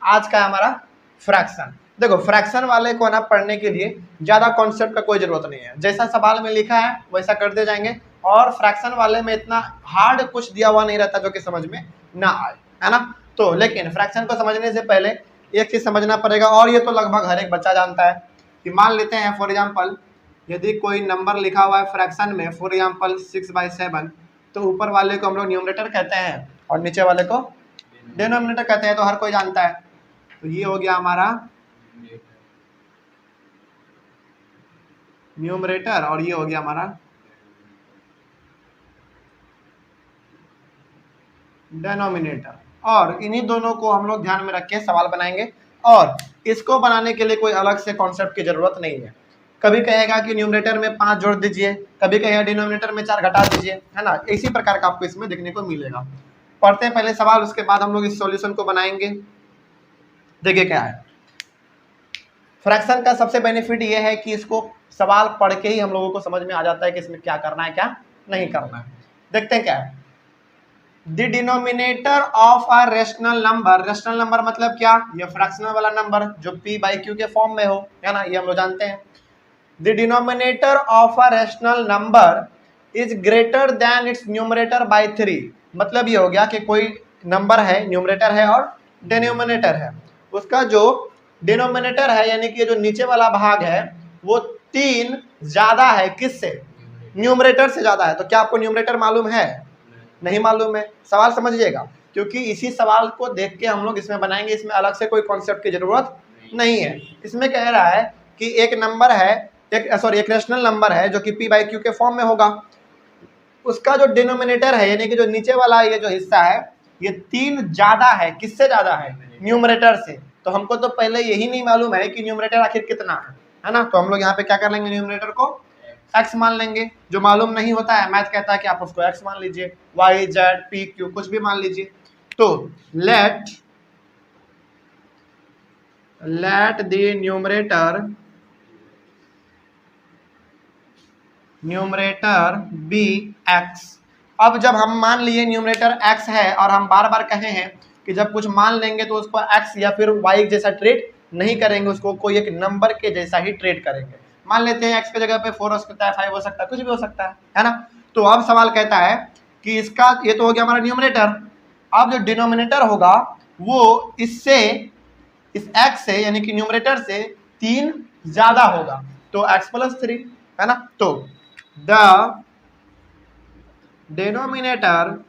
आज का हमारा फ्रैक्शन। देखो फ्रैक्शन वाले को ना पढ़ने के लिए ज्यादा कॉन्सेप्ट का कोई जरूरत नहीं है, जैसा सवाल में लिखा है वैसा करते जाएंगे, और फ्रैक्शन वाले में इतना हार्ड कुछ दिया हुआ नहीं रहता जो कि समझ में ना आए, है ना। तो लेकिन फ्रैक्शन को समझने से पहले एक चीज समझना पड़ेगा, और ये तो लगभग हर एक बच्चा जानता है कि मान लेते हैं फॉर एग्जाम्पल यदि कोई नंबर लिखा हुआ है फ्रैक्शन में, फॉर एग्जाम्पल 6/7, तो ऊपर वाले को हम लोग न्यूमरेटर कहते हैं और नीचे वाले को डिनोमिनेटर कहते हैं, तो हर कोई जानता है। तो ये हो गया हमारा न्यूमरेटर और ये हो गया हमारा डिनोमिनेटर, और इन्हीं दोनों को हम लोग ध्यान में रख के सवाल बनाएंगे, और इसको बनाने के लिए कोई अलग से कॉन्सेप्ट की जरूरत नहीं है। कभी कहेगा कि न्यूमरेटर में 5 जोड़ दीजिए, कभी कहेगा डिनोमिनेटर में 4 घटा दीजिए, है ना। इसी प्रकार का आपको इसमें देखने को मिलेगा। पढ़ते हैं पहले सवाल, उसके बाद हम लोग इस सॉल्यूशन को बनाएंगे। देखिए क्या है फ्रैक्शन का सबसे बेनिफिट ये है कि इसको सवाल पढ़ के ही हम लोगों को समझ में आ जाता है कि इसमें क्या करना है क्या नहीं करना है। देखते हैं क्या है। The denominator of a rational number, rational number मतलब क्या, ये फ्रैक्शनल वाला नंबर जो p/q के फॉर्म में हो, है ना, ये हम लोग जानते हैं। The denominator of a rational number is greater than it's numerator bye 3, मतलब ये हो गया कि कोई नंबर है, न्यूमरेटर है और डिनोमिनेटर है, उसका जो डिनोमिनेटर है यानी कि जो नीचे वाला भाग है वो 3 ज्यादा है, किससे, न्यूमरेटर से ज्यादा है। तो क्या आपको न्यूमरेटर मालूम है, नहीं मालूम है। सवाल समझिएगा, क्योंकि इसी सवाल को देख के हम लोग इसमें बनाएंगे, इसमें अलग से कोई कॉन्सेप्ट की जरूरत नहीं है। इसमें कह रहा है कि एक नंबर है, एक रेशनल नंबर है जो कि p/q के फॉर्म में होगा, उसका जो डिनोमिनेटर है यानी कि जो नीचे वाला ये जो हिस्सा है ये 3 ज्यादा है, किससे ज्यादा है, न्यूमरेटर से। तो हमको तो पहले यही नहीं मालूम है कि न्यूमरेटर आखिर कितना है ना। तो हम लोग यहाँ पे क्या कर लेंगे, न्यूमरेटर को x मान लेंगे। जो मालूम नहीं होता है, मैथ कहता है कि आप उसको x मान लीजिए, y, z, p, q कुछ भी मान लीजिए। तो let the numerator be x। अब जब हम मान लिए न्यूमरेटर x है और हम बार बार कहे हैं कि जब कुछ मान लेंगे तो उसको x या फिर y जैसा ट्रीट नहीं करेंगे, उसको कोई एक नंबर के जैसा ही ट्रीट करेंगे। मान लेते हैं x की जगह पे 4 हो सकता है, 5 हो सकता है, कुछ भी हो सकता है ना। तो अब सवाल कहता है कि इसका ये तो हो गया हमारा न्यूमरेटर, अब जो डिनोमिनेटर होगा वो इससे, इस x से यानी कि न्यूमरेटर से 3 ज्यादा होगा, तो x+3, है ना। तो द डिनोमिनेटर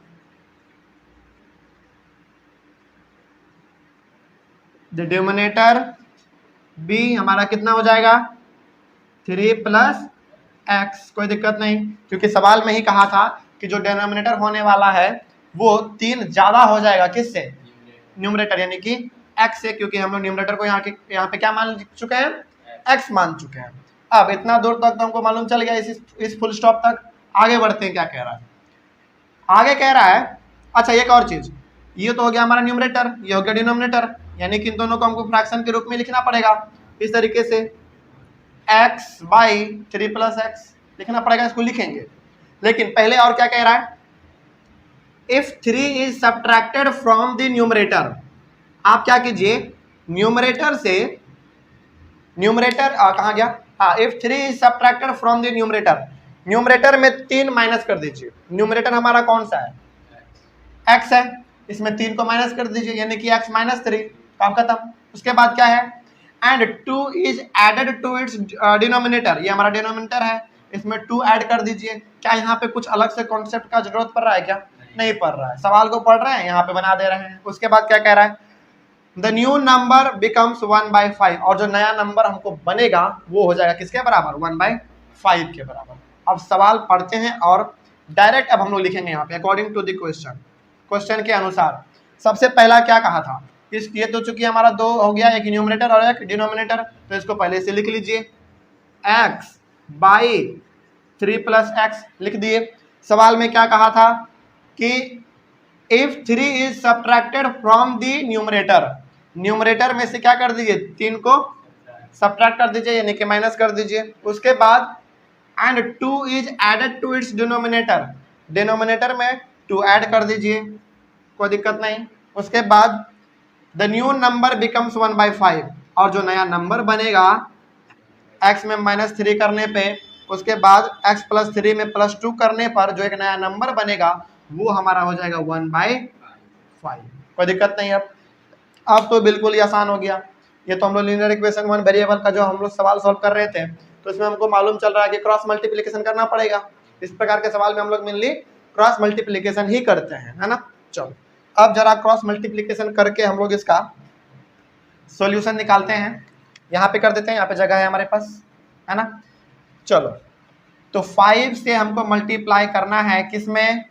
b हमारा कितना हो जाएगा, 3 + x। कोई दिक्कत नहीं, क्योंकि सवाल में ही कहा था कि जो डिनोमिनेटर होने वाला है वो 3 ज्यादा हो जाएगा, किससे, न्यूमरेटर यानी कि x से, क्योंकि हम लोग न्यूमरेटर को यहाँ पे क्या मान चुके हैं, x मान चुके हैं। अब इतना दूर तक तो हमको मालूम चल गया, इस फुल स्टॉप तक। आगे बढ़ते हैं, क्या कह रहा है आगे, कह रहा है अच्छा एक और चीज, ये तो हो गया हमारा न्यूमरेटर, ये हो गया डिनोमिनेटर, यानी कि इन दोनों को हमको फ्रैक्शन के रूप में लिखना पड़ेगा इस तरीके से, x/3 + x लिखना पड़ेगा, इसको लिखेंगे। लेकिन पहले और क्या कह रहा है, if 3 is subtracted from the numerator, आप क्या कीजिए, न्यूमरेटर से, न्यूमरेटर कहाँ गया, हाँ, if 3 is subtracted from the numerator, numerator में 3 माइनस कर दीजिए। न्यूमरेटर हमारा कौन सा है, x है, इसमें 3 को माइनस कर दीजिए यानी कि x-3, काम खत्म। उसके बाद क्या है, and 2 is added to its denominator, ये हमारा डिनोमिनेटर है, इसमें 2 ऐड कर दीजिए। क्या यहाँ पे कुछ अलग से कॉन्सेप्ट का जरूरत पड़ रहा है क्या, नहीं पड़ रहा है, सवाल को पढ़ रहे हैं, यहाँ पे बना दे रहे हैं। उसके बाद क्या कह रहा है, द न्यू नंबर बिकम्स 1/5, और जो नया नंबर हमको बनेगा वो हो जाएगा किसके बराबर, 1/5 के बराबर। अब सवाल पढ़ते हैं और डायरेक्ट अब हम लोग लिखेंगे यहाँ पे अकॉर्डिंग टू द क्वेश्चन के अनुसार। सबसे पहला क्या कहा था, इस ये तो चूंकि हमारा 2 हो गया, एक न्यूमरेटर और एक डिनोमिनेटर, तो इसको पहले से लिख लीजिए, x/3 + x लिख दिए। सवाल में क्या कहा था कि if 3 is subtracted from the numerator, numerator में से क्या कर दीजिए, 3 को सब्ट्रैक्ट कर दीजिए यानी कि माइनस कर दीजिए। उसके बाद and 2 is added to its denominator, denominator में 2 ऐड कर दीजिए, कोई दिक्कत नहीं। उसके बाद द न्यू नंबर बिकम्स 1/5, और जो नया नंबर बनेगा x में -3 करने पे, उसके बाद x + 3 में +2 करने पर जो एक नया नंबर बनेगा वो हमारा हो जाएगा 1/5। कोई दिक्कत नहीं। अब तो बिल्कुल ही आसान हो गया। ये तो हम लोग लीनियर इक्वेशन 1 वेरिएबल का जो हम लोग सवाल सॉल्व कर रहे थे, तो इसमें हमको मालूम चल रहा है कि क्रॉस मल्टीप्लिकेशन करना पड़ेगा। इस प्रकार के सवाल में हम लोग मेनली क्रॉस मल्टीप्लिकेशन ही करते हैं, है ना। चलो अब जरा क्रॉस मल्टीप्लिकेशन करके हम लोग इसका सॉल्यूशन निकालते हैं। यहाँ पे कर देते हैं, यहाँ पे जगह है हमारे पास, है ना। चलो तो 5 से हमको मल्टीप्लाई करना है किसमें,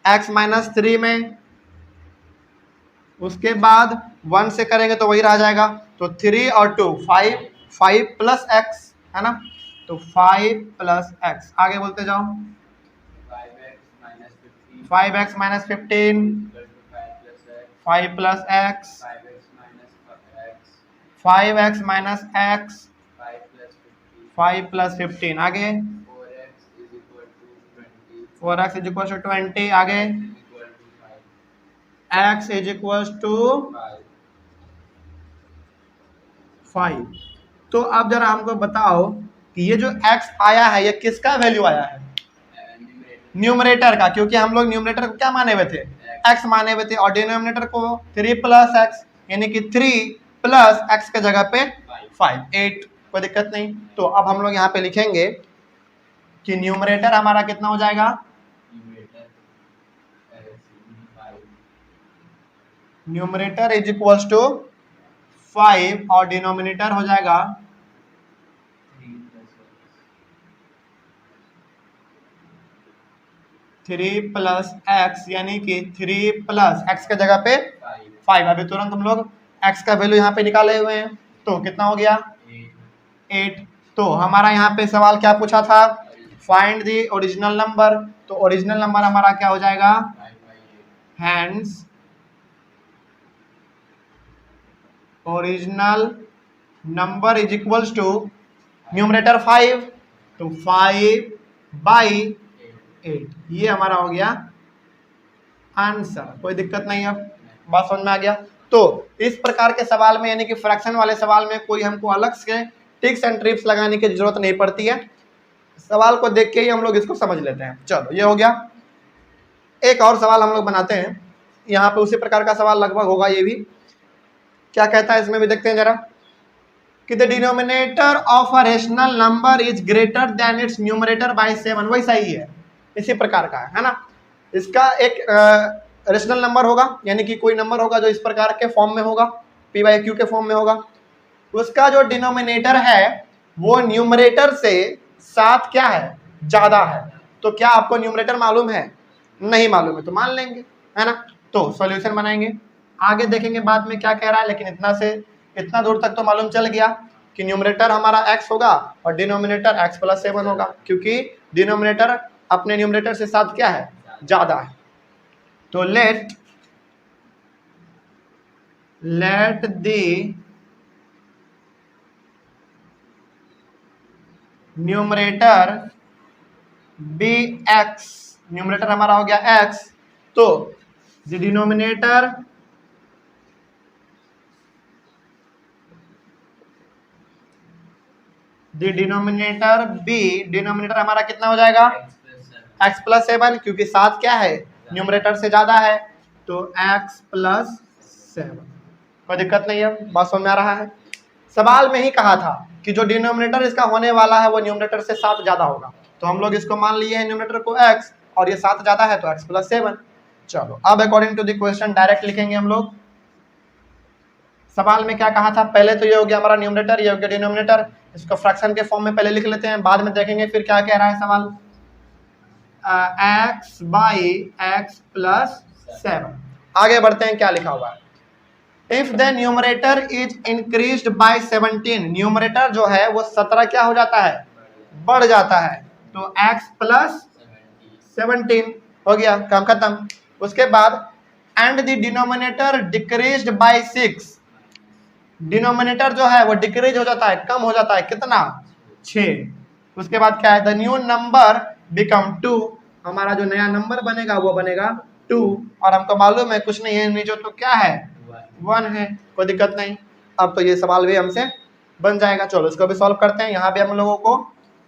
x - 3 में, उसके बाद 1 से करेंगे तो वही रह जाएगा, तो 3 और 2 5, 5 + x, है ना। तो 5 + x, आगे बोलते जाओ। 5x - 15, 5 + x, 5x - x, 5 + 15, आगे 4x = 20, आगे x = 5। तो अब जरा हमको बताओ कि ये जो x आया है ये किसका वैल्यू आया है, न्यूमरेटर का, क्योंकि हम लोग न्यूमरेटर को क्या माने हुए थे, x माने हुए थे, और डिनोमिनेटर को 3 + x, यानी कि 3 + x के जगह पे 5, 8। कोई दिक्कत नहीं। तो अब हम लोग यहाँ पे लिखेंगे कि न्यूमरेटर हमारा कितना हो जाएगा, न्यूमरेटर = 5 और डिनोमिनेटर हो जाएगा 3 + x, यानी कि 3 + x के जगह पे 5। अभी तुरंत हम लोग x का वैल्यू यहाँ पे निकाले हुए हैं, तो कितना हो गया 8। तो हमारा यहाँ पे सवाल क्या पूछा था, फाइंड द ओरिजिनल नंबर। तो ओरिजिनल नंबर हमारा क्या हो जाएगा, हैंस ओरिजिनल नंबर = न्यूमरेटर 5, तो 5/8, ये हमारा हो गया आंसर। कोई दिक्कत नहीं, अब बात समझ में आ गया। तो इस प्रकार के सवाल में, यानी कि फ्रैक्शन वाले सवाल में, कोई हमको अलग से टिक्स एंड ट्रिक्स लगाने की जरूरत नहीं पड़ती है, सवाल को देख के ही हम लोग इसको समझ लेते हैं। चलो ये हो गया। एक और सवाल हम लोग बनाते हैं, यहाँ पे उसी प्रकार का सवाल लगभग होगा ये भी। क्या कहता है इसमें भी देखते हैं जरा, कि the denominator of a rational number is greater than it's numerator bye 7। वही सही है, इसी प्रकार का है ना। इसका एक रेशनल नंबर होगा, यानी कि कोई नंबर होगा जो इस प्रकार के फॉर्म में होगा, p/q के फॉर्म में होगा, उसका जो डिनोमिनेटर है वो न्यूमरेटर से 7 क्या है, ज्यादा है। तो क्या आपको न्यूमरेटर मालूम है, नहीं मालूम है तो मान लेंगे, है ना। तो सॉल्यूशन बनाएंगे, आगे देखेंगे बाद में क्या कह रहा है, लेकिन इतना दूर तक तो मालूम चल गया कि न्यूमरेटर हमारा x होगा और डिनोमिनेटर x + 7 होगा, क्योंकि डिनोमिनेटर अपने न्यूमरेटर से 7 क्या है, ज्यादा है। तो let the numerator be x, numerator हमारा हो गया x, तो द डिनोमिनेटर b, डिनोमिनेटर हमारा कितना हो जाएगा, x + 7, क्योंकि 7 क्या है, न्यूमरेटर से ज्यादा है, तो x + 7। कोई दिक्कत नहीं है, बात समझ में आ रहा है। सवाल में ही कहा था कि जो डिनोमिनेटर इसका होने वाला है वो न्यूमरेटर से 7 ज्यादा होगा, तो हम लोग इसको मान लिए हैं न्यूमरेटर को x, और ये 7 ज्यादा है तो x + 7। चलो अब according to the question direct लिखेंगे हम लोग। सवाल में क्या कहा था, पहले तो ये हो गया हमारा न्यूमरेटर, ये हो गया डिनोमिनेटर, इसको फ्रैक्शन के फॉर्म में पहले लिख लेते हैं, बाद में देखेंगे फिर क्या कह रहा है सवाल। x/x + 7। आगे बढ़ते हैं, क्या लिखा हुआ है, if the numerator is increased by 17, numerator जो है वो 17 क्या हो जाता है, बढ़ जाता है, तो x + 17 हो गया, काम खत्म। उसके बाद and the denominator decreased bye 6, denominator जो है वो डिक्रीज हो जाता है, कम हो जाता है, कितना, 6। उसके बाद क्या है, द न्यू नंबर बिकम 2, हमारा जो नया नंबर बनेगा वो बनेगा 2, और हमको मालूम है कुछ नहीं है नीचे तो क्या है, 1 है, कोई दिक्कत नहीं। अब तो ये सवाल भी हमसे बन जाएगा। चलो इसको भी सॉल्व करते हैं। यहाँ पे हम लोगों को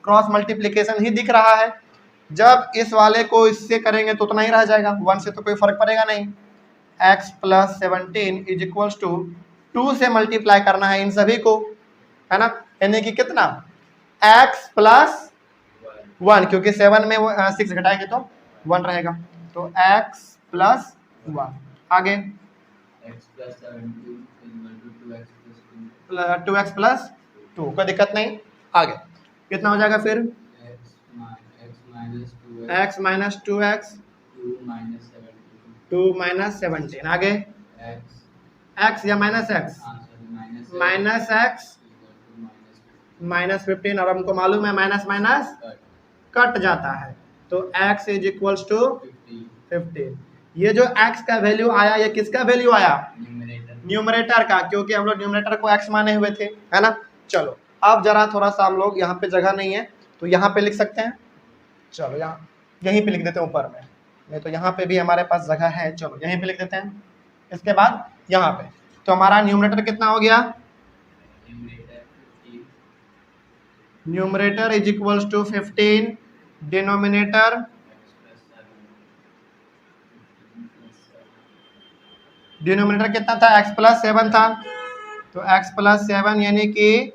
क्रॉस मल्टीप्लीकेशन ही दिख रहा है। जब इस वाले को इससे करेंगे तो उतना ही रह जाएगा, 1 से तो कोई फर्क पड़ेगा नहीं। x plus 17 is equals to 2 से मल्टीप्लाई करना है इन सभी को, है ना, यानी कि कितना x प्लस 1, क्योंकि 7 में 6 घटाएंगे तो 1 रहेगा, तो x प्लस 1। आगे x plus 17 2x प्लस 2, कोई दिक्कत नहीं। आगे कितना हो जाएगा फिर x माइनस 2x 2 माइनस 17। आगे x या minus x minus x minus 15, और हमको मालूम है माइनस माइनस कट जाता है, तो x इज इक्वल्स टू 15। ये जो x का वैल्यू आया, ये किसका वैल्यू आया? न्यूमरेटर का, क्योंकि हम लोग न्यूमरेटर को x माने हुए थे, है ना। चलो अब जरा थोड़ा सा हम लोग, यहाँ पे जगह नहीं है तो यहाँ पे लिख सकते हैं। चलो यहाँ यहीं पे लिख देते हैं ऊपर में, नहीं तो यहाँ पे भी हमारे पास जगह है। चलो यहीं पे लिख देते हैं, इसके बाद यहाँ पे। तो हमारा न्यूमरेटर कितना हो गया? Numerator is equals to 15, denominator कितना था? x प्लस 7 था, तो x प्लस 7 यानी कि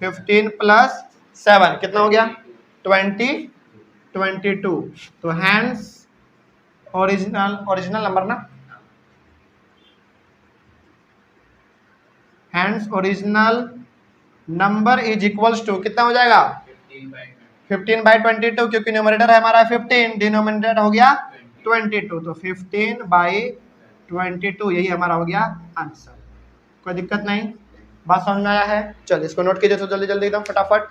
15 प्लस 7 कितना हो गया? 22। तो हैंस ओरिजिनल नंबर ना, hence original number is equals to कितना हो जाएगा? 15/22, क्योंकि न्यूमरेटर है हमारा 15, डिनोमिनेटर हो गया 22, तो 15/22 यही हमारा हो गया आंसर। कोई दिक्कत नहीं, बात समझ में आया है? चल इसको नोट कीजिए तो जल्दी जल्दी एकदम फटाफट।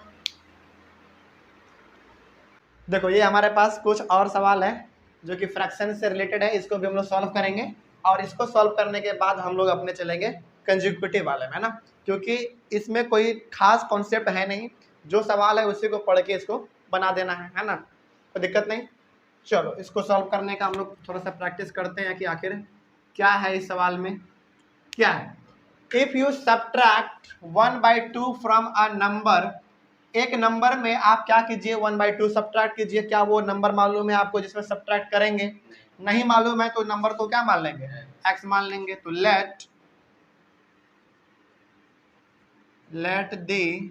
देखो ये हमारे पास कुछ और सवाल है जो कि फ्रैक्शन से रिलेटेड है, इसको भी हम लोग सॉल्व करेंगे, और इसको सॉल्व करने के बाद हम लोग अपने चलेंगे कंज्यूगेटिव वाले में, है ना, क्योंकि इसमें कोई खास कॉन्सेप्ट है नहीं, जो सवाल है उसी को पढ़ के इसको बना देना है ना, कोई दिक्कत नहीं। चलो इसको सॉल्व करने का हम लोग थोड़ा सा प्रैक्टिस करते हैं कि आखिर क्या है इस सवाल में। क्या है? If you subtract 1/2 from a number, एक नंबर में आप क्या कीजिए? 1/2 सब्ट्रैक्ट कीजिए। क्या वो नंबर मालूम है आपको जिसमें सब्ट्रैक्ट करेंगे? नहीं मालूम है, तो नंबर को क्या मान लेंगे? x मान लेंगे। तो let the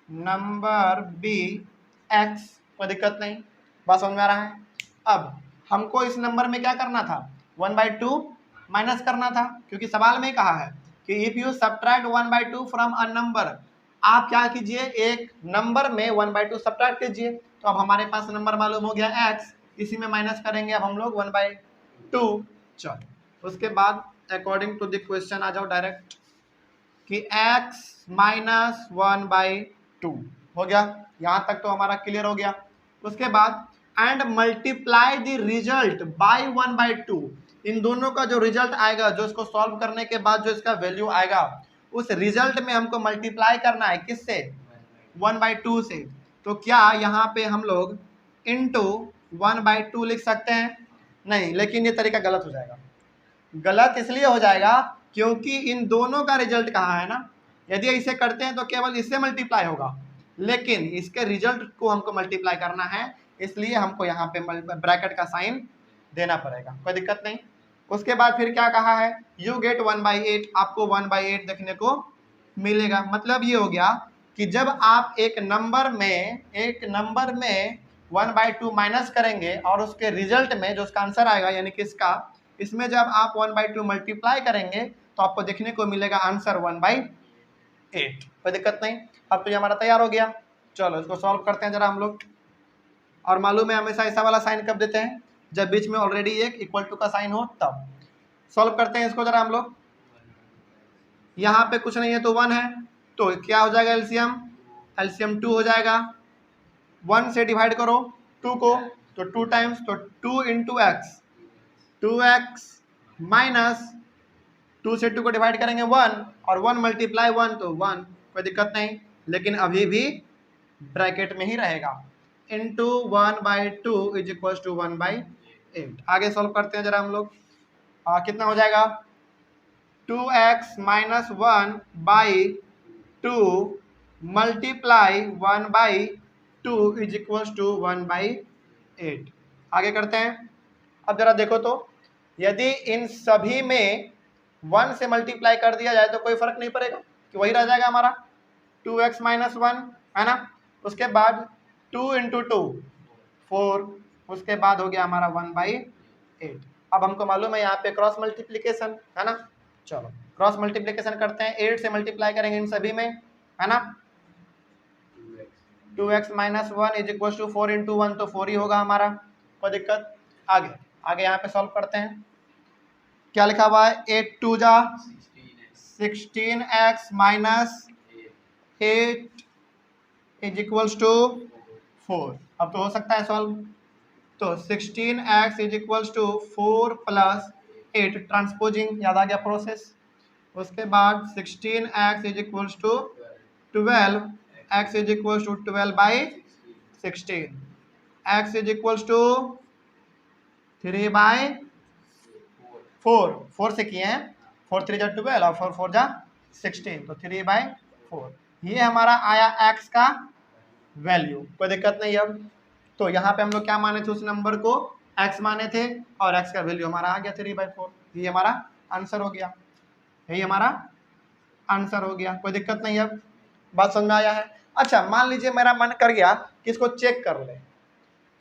number be x, कोई दिक्कत नहीं, बात समझ में आ रहा है? अब हमको इस नंबर में क्या करना था? 1/2 माइनस करना था, क्योंकि सवाल में कहा है कि if you subtract 1/2 from a number, आप क्या कीजिए? एक नंबर में 1/2 सब्ट्रैक्ट कीजिए। तो अब हमारे पास नंबर मालूम हो गया x, इसी में माइनस करेंगे अब हम लोग 1/2। चलो उसके बाद अकॉर्डिंग टू द क्वेश्चन आ जाओ डायरेक्ट कि x माइनस 1/2 हो गया। यहाँ तक तो हमारा क्लियर हो गया। उसके बाद and multiply the result by 1/2, इन दोनों का जो रिजल्ट आएगा, जो इसको सॉल्व करने के बाद जो इसका वैल्यू आएगा, उस रिजल्ट में हमको मल्टीप्लाई करना है किससे? 1/2 से। तो क्या यहाँ पे हम लोग इंटू 1/2 लिख सकते हैं? नहीं, लेकिन ये तरीका गलत हो जाएगा। गलत इसलिए हो जाएगा क्योंकि इन दोनों का रिजल्ट कहाँ है ना, यदि इसे करते हैं तो केवल इससे मल्टीप्लाई होगा, लेकिन इसके रिजल्ट को हमको मल्टीप्लाई करना है, इसलिए हमको यहाँ पे ब्रैकेट का साइन देना पड़ेगा। कोई दिक्कत नहीं। उसके बाद फिर क्या कहा है? यू गेट 1/8, आपको 1/8 देखने को मिलेगा। मतलब ये हो गया कि जब आप एक नंबर में 1/2 माइनस करेंगे और उसके रिजल्ट में जो उसका आंसर आएगा, यानी कि इसमें जब आप 1/2 मल्टीप्लाई करेंगे तो आपको देखने को मिलेगा आंसर 1/8। कोई दिक्कत नहीं। अब तो ये हमारा तैयार हो गया। चलो इसको सॉल्व करते हैं जरा हम लोग। और मालूम है हमेशा ऐसा वाला साइन कब देते हैं? जब बीच में ऑलरेडी एक इक्वल टू का साइन हो तब। सॉल्व करते हैं इसको जरा हम लोग। यहाँ पे कुछ नहीं है तो 1 है, तो क्या हो जाएगा? एलसीएम 2 हो जाएगा। 1 से डिवाइड करो 2 को, तो 2 टाइम्स, तो 2 इंटू एक्स, 2x माइनस 2 से 2 को डिवाइड करेंगे 1, और 1 मल्टीप्लाई 1 तो 1। कोई दिक्कत नहीं, लेकिन अभी भी ब्रैकेट में ही रहेगा। Into 1/2 is equal to 1/8। आगे सॉल्व करते हैं जरा हम लोग। कितना हो जाएगा 2x minus 1 by 2 multiply 1 by 2 is equal to 1 by 8। आगे करते हैं। अब जरा देखो तो यदि इन सभी में 1 से मल्टीप्लाई कर दिया जाए तो कोई फर्क नहीं पड़ेगा कि वही रह जाएगा हमारा 2x माइनस 1, है ना। उसके बाद 2 इंटू 2 4, उसके बाद हो गया हमारा 1 बाई 8। अब हमको मालूम है यहाँ पे क्रॉस मल्टीप्लीकेशन, है ना। चलो क्रॉस मल्टीप्लीकेशन करते हैं। 8 से मल्टीप्लाई करेंगे इन सभी में, है ना। 2x minus 1 is equal to 4 into 1, तो 4 ही होगा हमारा, कोई दिक्कत। आगे आगे यहाँ पे सॉल्व करते हैं। क्या लिखा हुआ है 8 2 जा 16x minus 8 is equals to 4। अब तो हो सकता है सॉल्व। तो 16x is equals to 4 plus 8, transposing याद आ गया प्रोसेस। उसके बाद 16x is equals to 12, x is equals to 12 by 16, x is equals to 3 by 4 से किए हैं, 4 3 जा 12 और 4 4 जा 16, तो 3 बाई 4। ये हमारा आया x का वैल्यू, कोई दिक्कत नहीं। अब तो यहाँ पे हम लोग क्या माने थे, उस नंबर को x माने थे और x का वैल्यू हमारा आ गया 3 बाई 4। ये हमारा आंसर हो गया, यही हमारा आंसर हो गया, कोई दिक्कत नहीं। अब बात समझ में आया है। अच्छा मान लीजिए मेरा मन कर गया कि इसको चेक कर ले,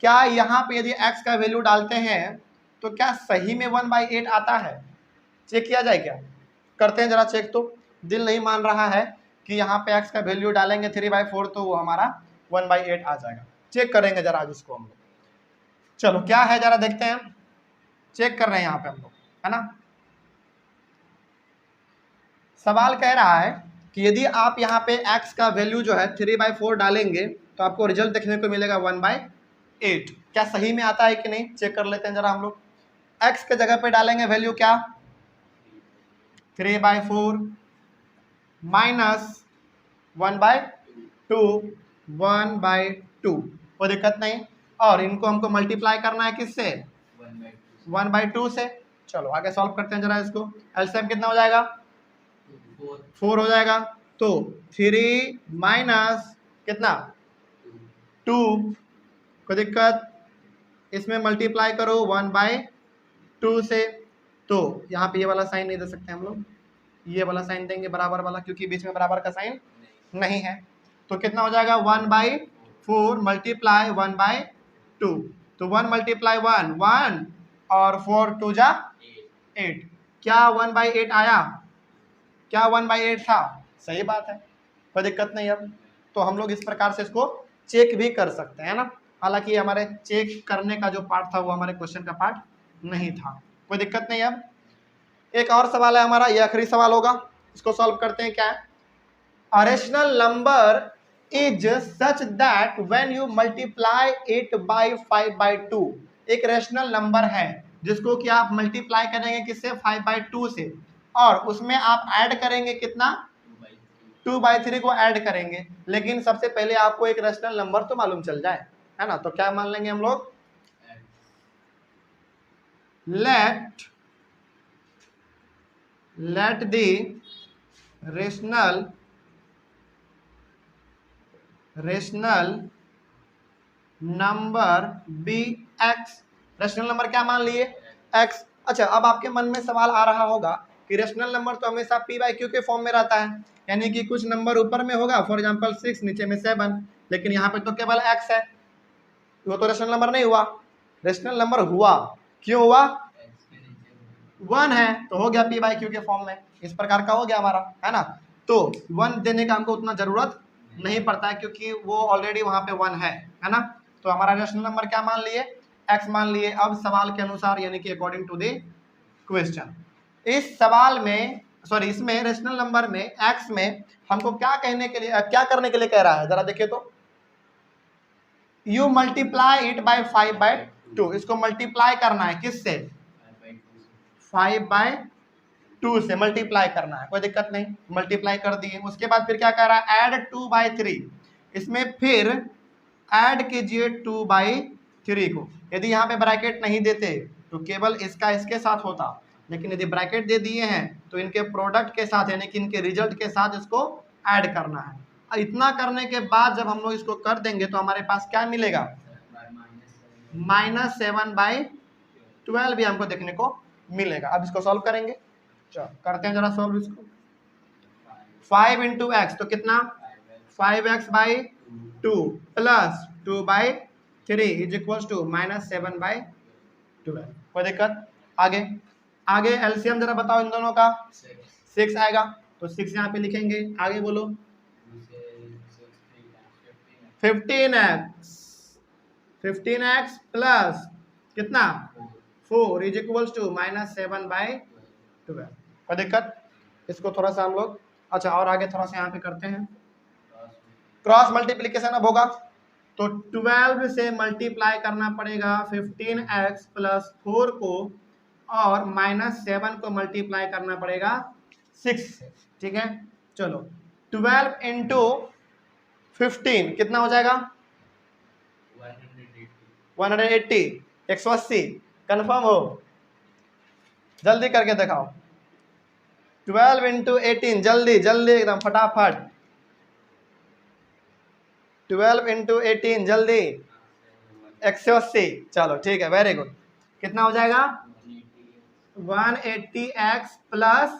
क्या यहाँ पे यदि x का वैल्यू डालते हैं तो क्या सही में 1 बाई 8 आता है? चेक किया जाए क्या? करते हैं जरा चेक। तो दिल नहीं मान रहा है कि यहाँ पे x का वैल्यू डालेंगे 3 बाई 4 तो वो हमारा 1 बाई 8 आ जाएगा। चेक करेंगे जरा आज इसको हम लोग। चलो क्या है जरा देखते हैं, चेक कर रहे हैं यहाँ पे हम लोग, है ना। सवाल कह रहा है कि यदि आप यहाँ पे x का वैल्यू जो है 3 बाई 4 डालेंगे तो आपको रिजल्ट देखने को मिलेगा 1 बाई 8। क्या सही में आता है कि नहीं, चेक कर लेते हैं जरा हम लोग। x के जगह पे डालेंगे वैल्यू क्या 3 बाई 4 माइनस 1 बाई 2, 1 बाई 2, कोई दिक्कत नहीं। और इनको हमको मल्टीप्लाई करना है किससे 1 बाई 2 से। चलो आगे सॉल्व करते हैं जरा इसको। एलसीएम कितना हो जाएगा 4 हो जाएगा। तो 3 माइनस कितना 2, कोई दिक्कत। इसमें मल्टीप्लाई करो 1 बाई 2 से। तो यहाँ पे ये वाला साइन नहीं दे सकते हम लोग, ये वाला साइन देंगे बराबर वाला, क्योंकि बीच में बराबर का साइन नहीं है। तो कितना हो जाएगा 1 बाई 4 मल्टीप्लाई 1 बाई 2, तो 1 मल्टीप्लाई 1 1 और 4 2 जा 8। क्या 1 बाई 8 आया? क्या 1 बाई 8 था? सही बात है, कोई दिक्कत नहीं। अब तो हम लोग इस प्रकार से इसको चेक भी कर सकते हैं ना। हालांकि हमारे चेक करने का जो पार्ट था वो हमारे क्वेश्चन का पार्ट नहीं था, कोई दिक्कत नहीं। अब एक और सवाल है हमारा, ये आखिरी सवाल होगा, इसको सॉल्व करते हैं। क्या है, a rational number is such that when you multiply it by 5 by 2, एक रेशनल नंबर है जिसको कि आप मल्टीप्लाई करेंगे किससे 5 बाई 2 से, और उसमें आप ऐड करेंगे कितना 2 बाई 3 को ऐड करेंगे। लेकिन सबसे पहले आपको एक रेशनल नंबर तो मालूम चल जाए, है ना। तो क्या मान लेंगे हम लोग, let the rational number be x। Rational number क्या मान लिए x। अच्छा अब आपके मन में सवाल आ रहा होगा कि रेशनल नंबर तो हमेशा p बाई q के फॉर्म में रहता है, यानी कि कुछ नंबर ऊपर में होगा, फॉर एग्जांपल 6 नीचे में 7, लेकिन यहाँ पे तो केवल x है, वो तो रेशनल नंबर नहीं हुआ। रेशनल नंबर हुआ, क्यों हुआ 1 है तो हो गया p बाई q के फॉर्म में, इस प्रकार का हो गया हमारा, है ना। तो 1 देने का हमको उतना जरूरत नहीं पड़ता है क्योंकि वो ऑलरेडी वहां पे 1 है ना। तो हमारा रेशनल नंबर क्या मान लिए x मान लिए। अब सवाल के अनुसार यानी कि अकॉर्डिंग टू द क्वेश्चन, इस सवाल में सॉरी इसमें रेशनल नंबर में x में हमको क्या कहने के लिए क्या करने के लिए कह रहा है, जरा देखिए तो। You multiply it by 5 by 2, इसको मल्टीप्लाई करना है किससे 5 बाई 2 से मल्टीप्लाई करना है, कोई दिक्कत नहीं, मल्टीप्लाई कर दिए। उसके बाद फिर क्या कह रहा है ऐड 2 बाई 3, इसमें फिर ऐड कीजिए 2 बाई 3 को। यदि यहाँ पे ब्रैकेट नहीं देते तो केवल इसका इसके साथ होता, लेकिन यदि ब्रैकेट दे दिए हैं तो इनके प्रोडक्ट के साथ यानी कि इनके रिजल्ट के साथ इसको ऐड करना है। और इतना करने के बाद जब हम लोग इसको कर देंगे तो हमारे पास क्या मिलेगा, -7/12 भी हमको देखने को मिलेगा। अब इसको सॉल्व करेंगे, चलो करते हैं जरा सॉल्व इसको। 5 इंटू एक्स तो कितना, 5x/2 plus 2/3 is equal to -7/12। कोई दिक्कत? आगे आगे एलसीएम जरा बताओ इन दोनों का। 6 आएगा तो 6 यहाँ पे लिखेंगे। आगे बोलो 15x प्लस कितना 4 इज इक्वल टू -7/12। कोई दिक्कत? इसको थोड़ा सा हम लोग अच्छा और आगे थोड़ा सा यहाँ पे करते हैं। क्रॉस मल्टीप्लीकेशन अब होगा तो 12 से मल्टीप्लाई करना पड़ेगा 15x प्लस 4 को और -7 को मल्टीप्लाई करना पड़ेगा 6 से। ठीक है, चलो 12 इंटू 15 कितना हो जाएगा, 180 180। कन्फर्म हो, जल्दी करके दिखाओ। 12 इंटू 18 जल्दी जल्दी एकदम फटाफट। 12 इंटू 18 जल्दी 180। चलो ठीक है, वेरी गुड। कितना हो जाएगा 180x प्लस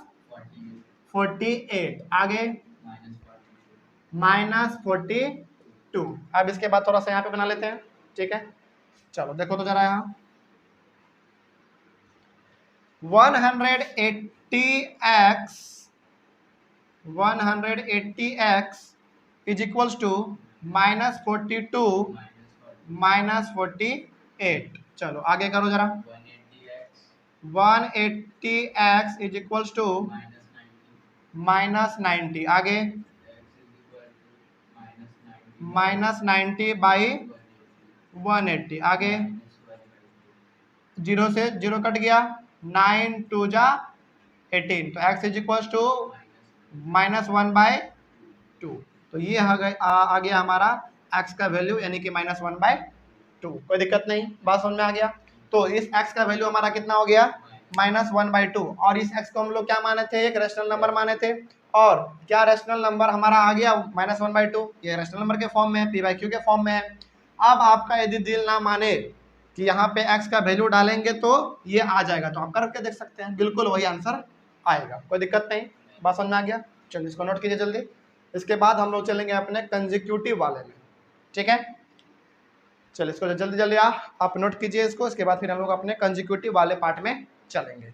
48। आगे -42। अब इसके बाद थोड़ा सा यहाँ पे बना लेते हैं। ठीक है, चलो देखो तो जरा यहाँ 180x इज इक्वल्स टू -42 -48। चलो आगे करो जरा। 180x is equals to -90। आगे -90/180। आगे 0 से 0 कट गया, 9 2 जा 18 तो x इज इक्वल्स टू -1/2। तो ये आ गया हमारा x का वैल्यू यानी कि -1/2। कोई दिक्कत नहीं, बात समझ में आ गया। तो इस x का वैल्यू हमारा कितना हो गया -1/2 और इस x को हम लोग क्या माने थे, एक रैशनल नंबर माने थे। और क्या रैशनल नंबर हमारा आ गया -1/2, ये रैशनल नंबर के फॉर्म में है, p/q के फॉर्म में है। अब आपका यदि दिल ना माने कि यहाँ पे x का वैल्यू डालेंगे तो ये आ जाएगा तो आप करके देख सकते हैं, बिल्कुल वही आंसर आएगा, कोई दिक्कत नहीं। बात समझ में आ गया, चलिए इसको नोट कीजिए जल्दी। इसके बाद हम लोग चलेंगे अपने कंसेक्यूटिव वाले में। ठीक है, चलिए इसको जल्दी जल्दी आप नोट कीजिए इसको। इसके बाद फिर हम लोग अपने कंसेक्यूटिव वाले पार्ट में चलेंगे।